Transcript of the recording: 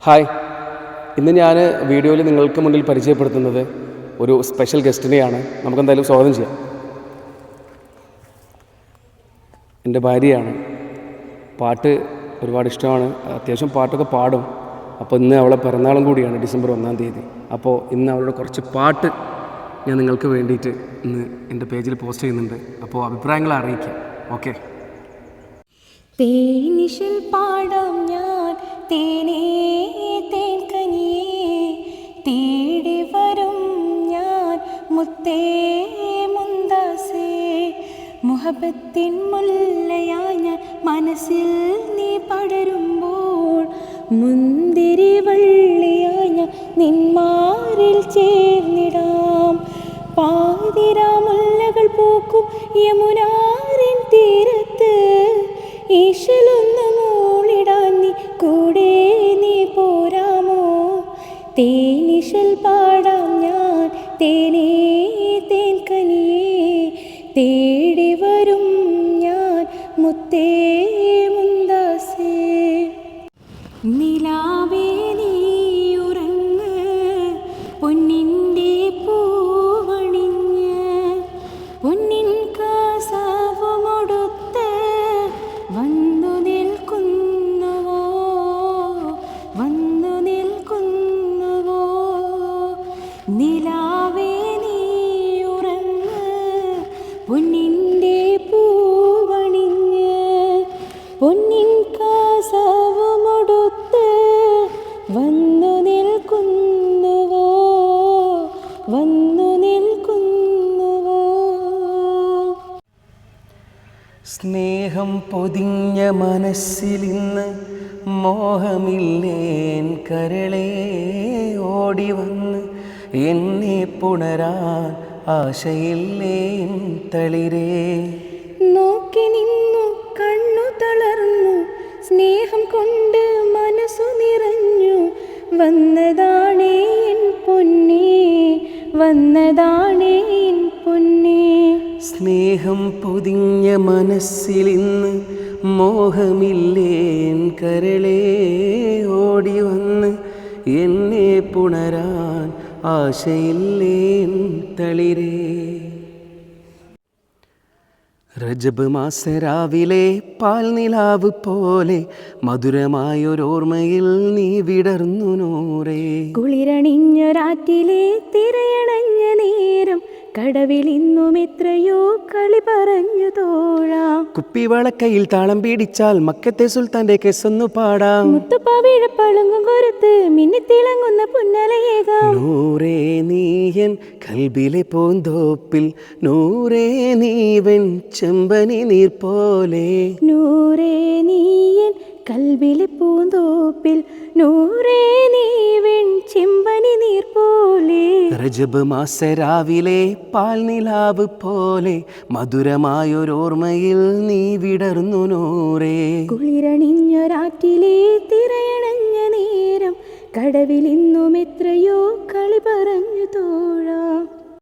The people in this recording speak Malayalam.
ഹായ്, ഇന്ന് ഞാൻ വീഡിയോയിൽ നിങ്ങൾക്ക് മുന്നിൽ പരിചയപ്പെടുത്തുന്നത് ഒരു സ്പെഷ്യൽ ഗസ്റ്റിനെയാണ്. നമുക്കെന്തായാലും സ്വാഗതം ചെയ്യാം. എൻ്റെ ഭാര്യയാണ്. പാട്ട് ഒരുപാട് ഇഷ്ടമാണ്, അത്യാവശ്യം പാട്ടൊക്കെ പാടും. അപ്പോൾ ഇന്ന് അവളെ പിറന്നാളും കൂടിയാണ്, ഡിസംബർ 1-ാം തീയതി. അപ്പോൾ ഇന്ന് അവളുടെ കുറച്ച് പാട്ട് ഞാൻ നിങ്ങൾക്ക് വേണ്ടിയിട്ട് ഇന്ന് എൻ്റെ പേജിൽ പോസ്റ്റ് ചെയ്യുന്നുണ്ട്. അപ്പോൾ അഭിപ്രായങ്ങൾ അറിയിക്കാം. ഓക്കെ. തേനിശൽ പാടാം ഞാൻ തേനേ തേൻകനിയേ, തേടി വരും ഞാൻ മുത്തേ മുന്താസേ. മുഹബത്തിൻ മുല്ലയായി ഞാൻ മനസ്സിൽ നീ പടരുമ്പോൾ, മുന്തിരി വള്ളിയായി ഞാൻ നിന്മാരിൽ ചേർന്നിടാം. പാതിരാമുല്ലകൾ പൂക്കും യമുനാറിൻ തീരത്ത്, ഈശലൊന്ന് മൂളിടാൻ നീ കൂടെ നീ പോരാമോ? തേനിശൽ പാടാം ഞാൻ തേനേ തേൻകനിയേ, തേടി വരും ഞാൻ മുത്തേ മുന്താസേ. നിലാവേ നീയുറങ്ങ്, പൊന്നിൻ്റെ പൂവണിഞ്ഞ് പൊന്നിൻ കാസാവുമൊടുത്ത് വന്നു നിൽക്കുന്നുവോ, വന്നു നിൽക്കുന്നുവോ? നിലാവേ നീയുറങ്ങ്, പൊന്നിൻ്റെ പൂവണിഞ്ഞ് പൊന്നിൻ കാസാവുമൊടുത്ത് വന്നു നിൽക്കുന്നുവോ, വന്നു നിൽക്കുന്നുവോ? സ്നേഹം പൊതിഞ്ഞ മനസ്സിലിന്ന് മോഹമില്ലേൻ കരളേ, ഓടി വന്ന് എന്നെ പുണരാൻ ആശയില്ലേൻ തളിരേ. നോക്കി നിന്നു കണ്ണു തളർന്നു, സ്നേഹം കൊണ്ട് മനസ്സു നിറഞ്ഞു. വന്നതാണേ എൻ പൊന്നേ, വന്നതാണേ എൻ പൊന്നേ. സ്നേഹം പൊതിഞ്ഞ മനസ്സിലിന്ന് മോഹമില്ലേൻ കരളേ, ഓടി വന്ന് എന്നെ പുണരാൻ ആശയില്ലേൻ തളിരേ. റജബ് മാസരാവിലെ പാൽനിലാവ് പോലെ മധുരമായൊരോർമ്മയിൽ നീ വിടർന്നു നൂറേ. കുളിരണിഞ്ഞൊരാറ്റിലെ തിരയണഞ്ഞ നേരം, കടവിൽ ഇന്നും എത്രയോ കളി പറഞ്ഞു തോഴാം. കുപ്പിവളക്കയിൽ താളം പിടിച്ചാൽ മക്കത്തെ സുൽത്താന്റെ കെസ്സൊന്നു പാടാം. മുത്തുപ്പാവിഴപ്പളുങ്കും കൊരുത്ത് മിന്നിത്തിളങ്ങുന്ന പുന്നലയേകാം. നൂറേ നീയൻ കൽബിലെ പൂന്തോപ്പിൽ, നൂറേ നീവൻ ചെമ്പനി നീർ പോലെ. നൂറേ നീയൻ കൽബിലെ പൂന്തോപ്പിൽ, നൂറേ നീവൻ ചെമ്പനി നീർ പോലെ. റജബ് മാസരാവിലെ പാൽനിലാവ് പോലെ മധുരമായൊരോർമ്മയിൽ നീ വിടർന്നു നൂറേ. കുളിരണിഞ്ഞൊരാറ്റിലെ തിരയണഞ്ഞ നേരം, കടവിൽ ഇന്നും എത്രയോ കളി പറഞ്ഞു തോഴാം.